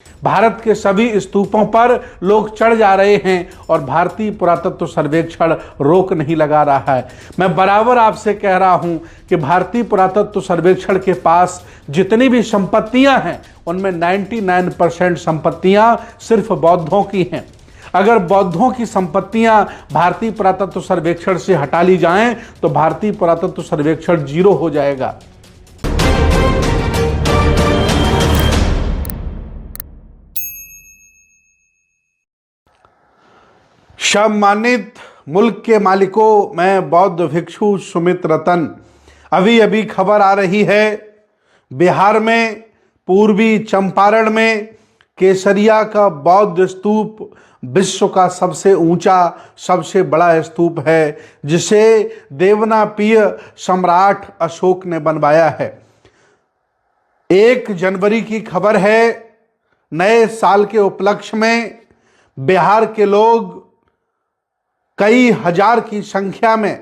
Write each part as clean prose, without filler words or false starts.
भारत के सभी स्तूपों पर लोग चढ़ जा रहे हैं और भारतीय पुरातत्व सर्वेक्षण रोक नहीं लगा रहा है। मैं बराबर आपसे कह रहा हूं कि भारतीय पुरातत्व सर्वेक्षण के पास जितनी भी संपत्तियां हैं उनमें 99% संपत्तियां सिर्फ बौद्धों की हैं। अगर बौद्धों की संपत्तियां भारतीय पुरातत्व सर्वेक्षण से हटा ली जाएं तो भारतीय पुरातत्व सर्वेक्षण जीरो हो जाएगा। सम्मानित मुल्क के मालिकों, मैं बौद्ध भिक्षु सुमित रतन। अभी अभी खबर आ रही है, बिहार में पूर्वी चंपारण में केसरिया का बौद्ध स्तूप विश्व का सबसे ऊंचा, सबसे बड़ा स्तूप है, जिसे देवनापीय सम्राट अशोक ने बनवाया है। 1 जनवरी की खबर है, नए साल के उपलक्ष्य में बिहार के लोग कई हजार की संख्या में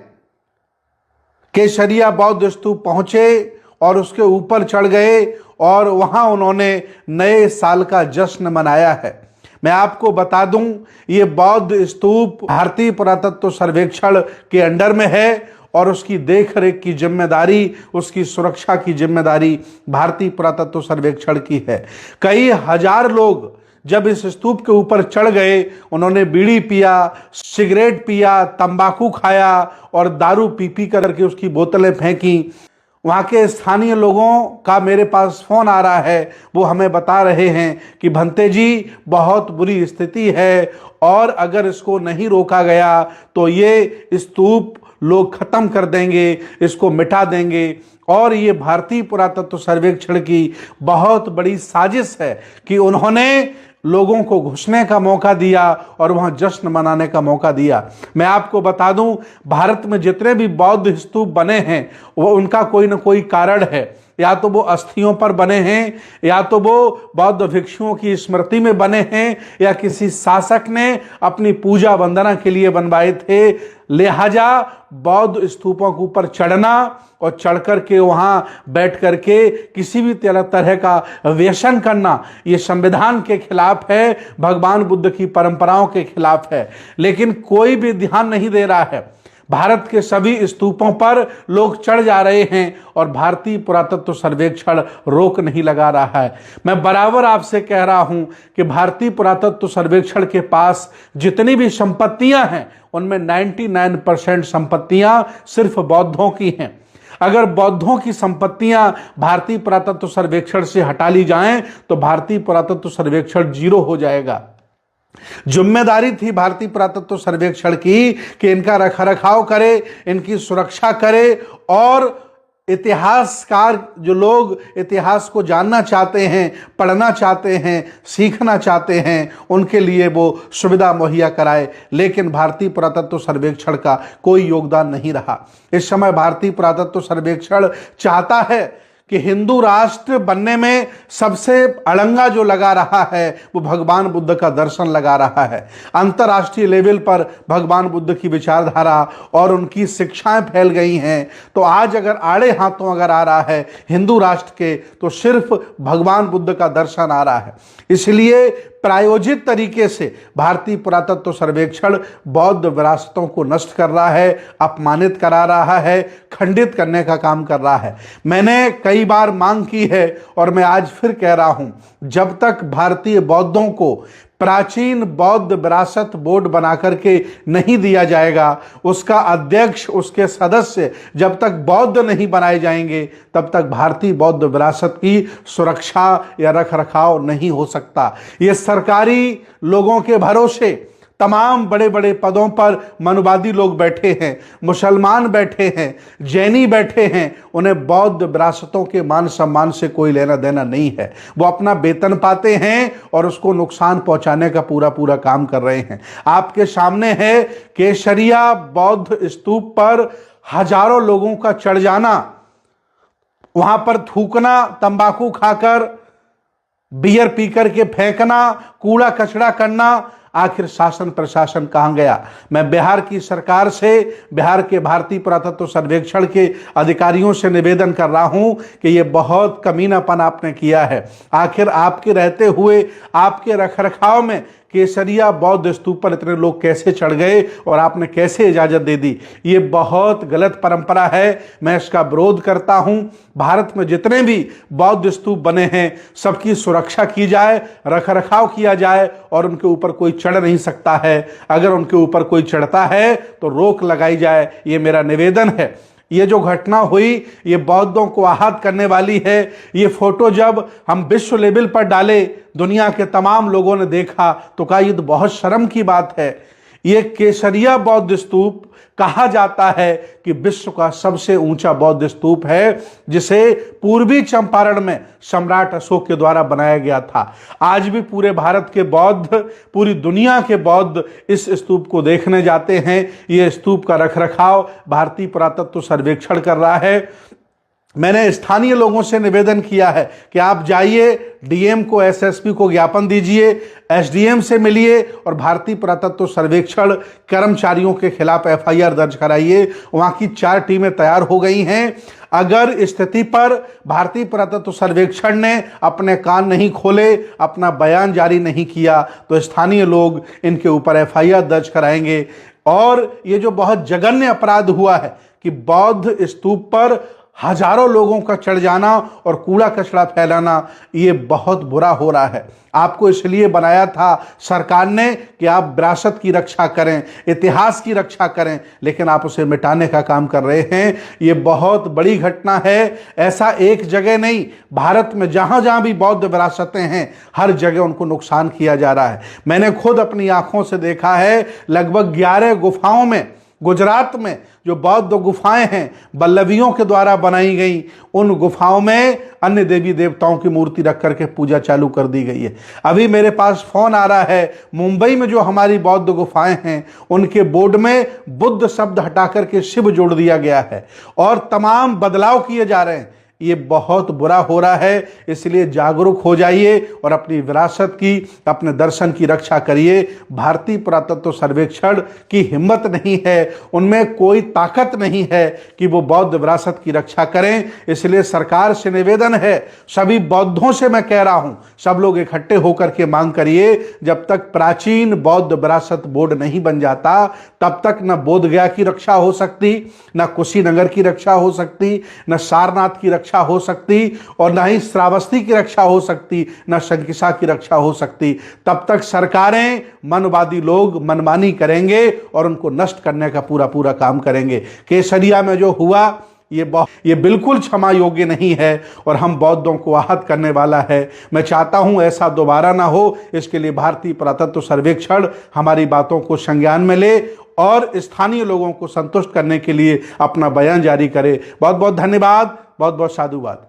केसरिया बौद्ध स्तूप पहुंचे और उसके ऊपर चढ़ गए और वहां उन्होंने नए साल का जश्न मनाया है। मैं आपको बता दूं, ये बौद्ध स्तूप भारतीय पुरातत्व सर्वेक्षण के अंडर में है और उसकी देखरेख की जिम्मेदारी, उसकी सुरक्षा की जिम्मेदारी भारतीय पुरातत्व सर्वेक्षण की है। कई हजार लोग जब इस स्तूप के ऊपर चढ़ गए, उन्होंने बीड़ी पिया, सिगरेट पिया, तंबाकू खाया और दारू पी करके उसकी बोतलें फेंकी। वहाँ के स्थानीय लोगों का मेरे पास फोन आ रहा है, वो हमें बता रहे हैं कि भंते जी बहुत बुरी स्थिति है और अगर इसको नहीं रोका गया तो ये स्तूप लोग खत्म कर देंगे, इसको मिटा देंगे। और ये भारतीय पुरातत्व सर्वेक्षण की बहुत बड़ी साजिश है कि उन्होंने लोगों को घुसने का मौका दिया और वहां जश्न मनाने का मौका दिया। मैं आपको बता दूं, भारत में जितने भी बौद्ध स्तूप बने हैं वो उनका कोई ना कोई कारण है। या तो वो अस्थियों पर बने हैं, या तो वो बौद्ध भिक्षुओं की स्मृति में बने हैं, या किसी शासक ने अपनी पूजा वंदना के लिए बनवाए थे। लिहाजा बौद्ध स्तूपों के ऊपर चढ़ना और चढ़ करके वहां बैठ करके किसी भी तरह का व्यसन करना, ये संविधान के खिलाफ है, भगवान बुद्ध की परंपराओं के खिलाफ है। लेकिन कोई भी ध्यान नहीं दे रहा है। भारत के सभी स्तूपों पर लोग चढ़ जा रहे हैं और भारतीय पुरातत्व सर्वेक्षण रोक नहीं लगा रहा है। मैं बराबर आपसे कह रहा हूं कि भारतीय पुरातत्व सर्वेक्षण के पास जितनी भी संपत्तियां हैं उनमें 99% संपत्तियां सिर्फ बौद्धों की हैं। अगर बौद्धों की संपत्तियां भारतीय पुरातत्व सर्वेक्षण से हटा ली जाएं तो भारतीय पुरातत्व सर्वेक्षण जीरो हो जाएगा। जिम्मेदारी थी भारतीय पुरातत्व सर्वेक्षण की कि इनका रखरखाव करे, इनकी सुरक्षा करे और इतिहासकार जो लोग इतिहास को जानना चाहते हैं, पढ़ना चाहते हैं, सीखना चाहते हैं, उनके लिए वो सुविधा मुहैया कराए। लेकिन भारतीय पुरातत्व सर्वेक्षण का कोई योगदान नहीं रहा। इस समय भारतीय पुरातत्व सर्वेक्षण चाहता है कि हिंदू राष्ट्र बनने में सबसे अड़ंगा जो लगा रहा है वो भगवान बुद्ध का दर्शन लगा रहा है। अंतर्राष्ट्रीय लेवल पर भगवान बुद्ध की विचारधारा और उनकी शिक्षाएं फैल गई हैं। तो आज अगर आड़े हाथों अगर आ रहा है हिंदू राष्ट्र के, तो सिर्फ भगवान बुद्ध का दर्शन आ रहा है। इसलिए प्रायोजित तरीके से भारतीय पुरातत्व सर्वेक्षण बौद्ध विरासतों को नष्ट कर रहा है, अपमानित करा रहा है, खंडित करने का काम कर रहा है। मैंने कई बार मांग की है और मैं आज फिर कह रहा हूं, जब तक भारतीय बौद्धों को प्राचीन बौद्ध विरासत बोर्ड बनाकर के नहीं दिया जाएगा, उसका अध्यक्ष, उसके सदस्य जब तक बौद्ध नहीं बनाए जाएंगे, तब तक भारतीय बौद्ध विरासत की सुरक्षा या रखरखाव नहीं हो सकता। ये सरकारी लोगों के भरोसे तमाम बड़े बड़े पदों पर मनुवादी लोग बैठे हैं, मुसलमान बैठे हैं, जैनी बैठे हैं। उन्हें बौद्ध विरासतों के मान सम्मान से कोई लेना देना नहीं है। वो अपना वेतन पाते हैं और उसको नुकसान पहुंचाने का पूरा काम कर रहे हैं। आपके सामने है केसरिया बौद्ध स्तूप पर हजारों लोगों का चढ़ जाना, वहां पर थूकना, तंबाकू खाकर, बियर पी करके फेंकना, कूड़ा कचरा करना। आखिर शासन प्रशासन कहां गया। मैं बिहार की सरकार से, बिहार के भारतीय पुरातत्व सर्वेक्षण के अधिकारियों से निवेदन कर रहा हूं कि यह बहुत कमीनापन आपने किया है। आखिर आपके रहते हुए आपके रखरखाव में केसरिया बौद्ध स्तूप पर इतने लोग कैसे चढ़ गए और आपने कैसे इजाजत दे दी। ये बहुत गलत परंपरा है, मैं इसका विरोध करता हूं। भारत में जितने भी बौद्ध स्तूप बने हैं सबकी सुरक्षा की जाए, रखरखाव किया जाए और उनके ऊपर कोई चढ़ नहीं सकता है। अगर उनके ऊपर कोई चढ़ता है तो रोक लगाई जाए, ये मेरा निवेदन है। ये जो घटना हुई ये बौद्धों को आहत करने वाली है। ये फोटो जब हम विश्व लेवल पर डाले, दुनिया के तमाम लोगों ने देखा तो कहा ये तो बहुत शर्म की बात है। ये केसरिया बौद्ध स्तूप कहा जाता है कि विश्व का सबसे ऊंचा बौद्ध स्तूप है, जिसे पूर्वी चंपारण में सम्राट अशोक के द्वारा बनाया गया था। आज भी पूरे भारत के बौद्ध, पूरी दुनिया के बौद्ध इस स्तूप को देखने जाते हैं। यह स्तूप का रखरखाव भारतीय पुरातत्व सर्वेक्षण कर रहा है। मैंने स्थानीय लोगों से निवेदन किया है कि आप जाइए, डीएम को, एसएसपी को ज्ञापन दीजिए, एसडीएम से मिलिए और भारतीय पुरातत्व सर्वेक्षण कर्मचारियों के खिलाफ एफआईआर दर्ज कराइए। वहां की 4 टीमें तैयार हो गई हैं। अगर स्थिति पर भारतीय पुरातत्व सर्वेक्षण ने अपने कान नहीं खोले, अपना बयान जारी नहीं किया, तो स्थानीय लोग इनके ऊपर एफआईआर दर्ज कराएंगे। और ये जो बहुत जघन्य अपराध हुआ है कि बौद्ध स्तूप पर हजारों लोगों का चढ़ जाना और कूड़ा कचरा फैलाना, ये बहुत बुरा हो रहा है। आपको इसलिए बनाया था सरकार ने कि आप विरासत की रक्षा करें, इतिहास की रक्षा करें, लेकिन आप उसे मिटाने का काम कर रहे हैं। ये बहुत बड़ी घटना है। ऐसा एक जगह नहीं, भारत में जहां जहां भी बौद्ध विरासतें हैं हर जगह उनको नुकसान किया जा रहा है। मैंने खुद अपनी आंखों से देखा है, लगभग 11 गुफाओं में, गुजरात में जो बौद्ध गुफाएं हैं बल्लभियों के द्वारा बनाई गई, उन गुफाओं में अन्य देवी देवताओं की मूर्ति रख करके पूजा चालू कर दी गई है। अभी मेरे पास फोन आ रहा है, मुंबई में जो हमारी बौद्ध गुफाएं हैं उनके बोर्ड में बुद्ध शब्द हटा करके शिव जोड़ दिया गया है और तमाम बदलाव किए जा रहे हैं। ये बहुत बुरा हो रहा है। इसलिए जागरूक हो जाइए और अपनी विरासत की, अपने दर्शन की रक्षा करिए। भारतीय पुरातत्व सर्वेक्षण की हिम्मत नहीं है, उनमें कोई ताकत नहीं है कि वो बौद्ध विरासत की रक्षा करें। इसलिए सरकार से निवेदन है, सभी बौद्धों से मैं कह रहा हूं, सब लोग इकट्ठे होकर के मांग करिए, जब तक प्राचीन बौद्ध विरासत बोर्ड नहीं बन जाता तब तक न बोधगया की रक्षा हो सकती, न कुशीनगर की रक्षा हो सकती, न सारनाथ की रक्षा हो सकती और ना ही श्रावस्ती की रक्षा हो सकती, ना शंकिसा की रक्षा हो सकती। तब तक सरकारें, मनवादी लोग मनमानी करेंगे और उनको नष्ट करने का पूरा पूरा काम करेंगे। केसरिया में जो हुआ ये बिल्कुल क्षमा योग्य नहीं है और हम बौद्धों को आहत करने वाला है। मैं चाहता हूं ऐसा दोबारा ना हो। इसके लिए भारतीय पुरातत्व सर्वेक्षण हमारी बातों को संज्ञान में ले और स्थानीय लोगों को संतुष्ट करने के लिए अपना बयान जारी करे। बहुत बहुत धन्यवाद, बहुत बहुत साधुवाद।